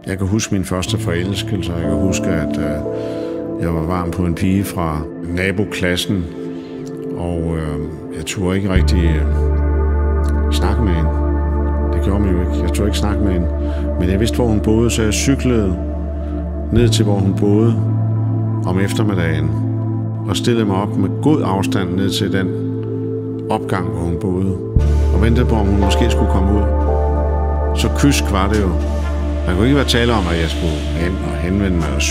Jeg kan huske min første forelskelse, og jeg kan huske, at jeg var varm på en pige fra naboklassen, og jeg turde ikke rigtig snakke med hende. Det gjorde man jo ikke. Jeg turde ikke snakke med hende. Men jeg vidste, hvor hun boede, så jeg cyklede ned til, hvor hun boede om eftermiddagen, og stillede mig op med god afstand ned til den opgang, hvor hun boede, og ventede på, om hun måske skulle komme ud. Så kysk var det jo. Der kunne ikke være tale om, at jeg skulle hen og henvende mig og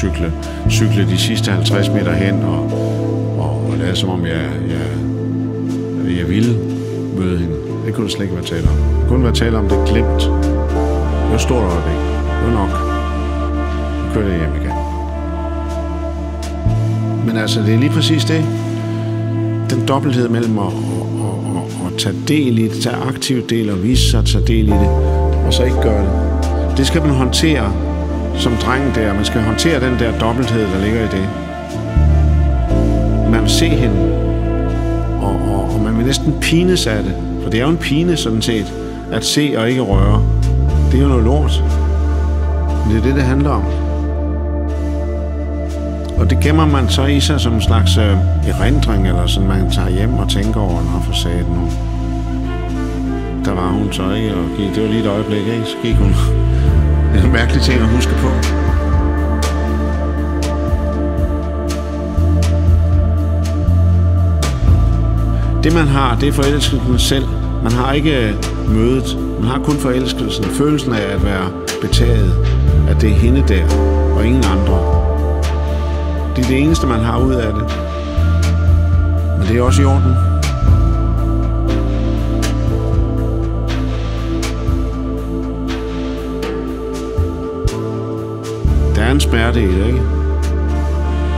cykle de sidste 50 meter hen og lade som om jeg ville møde hende. Det kunne der slet ikke være tale om. Det kunne være tale om det glemt. Det var stort øjeblik. Det var nok. Nu kørte jeg hjem igen. Men altså, det er lige præcis det. Den dobbelthed mellem at tage del i det, tage aktiv del og vise sig at tage del i det, og så ikke gøre det. Det skal man håndtere som dreng der. Man skal håndtere den der dobbelthed, der ligger i det. Man vil se hende, og man vil næsten pines af det. For det er jo en pine sådan set, at se og ikke røre. Det er jo noget lort. Men det er det handler om. Og det gemmer man så i sig som en slags erindring, eller sådan, man tager hjem og tænker over, når for sagde nu. Der var hun så, ikke? Og det var lige et øjeblik, ikke? Så gik hun. Det er en mærkelig ting at huske på. Det man har, det er forelskelsen selv. Man har ikke mødet. Man har kun forelskelsen. Følelsen af at være betaget. At det er hende der, og ingen andre. Det er det eneste, man har ud af det. Men det er også i orden. Der er en smerte i det, ikke?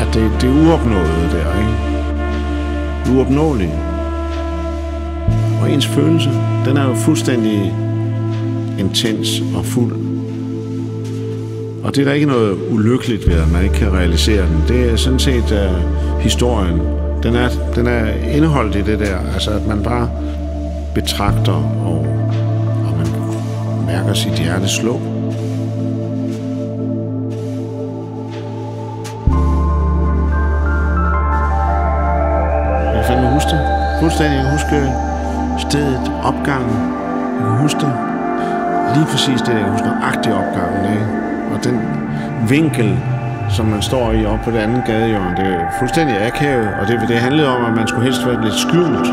At det er uopnået der, ikke? Uopnåeligt. Og ens følelse, den er jo fuldstændig intens og fuld. Og det er der ikke noget ulykkeligt ved, at man ikke kan realisere den. Det er sådan set historien. Den er indeholdt i det der. Altså, at man bare betragter, og man mærker sit hjerte slå. Jeg kan fandme huske det. Fuldstændig. Jeg kan huske stedet, opgangen. Jeg kan huske det. Lige præcis det, jeg kan huske nøjagtigt opgangen, ikke? Og den vinkel, som man står i oppe på det andet gadehjørne, det er fuldstændig akavet, og det handlede om, at man skulle helst være lidt skjult.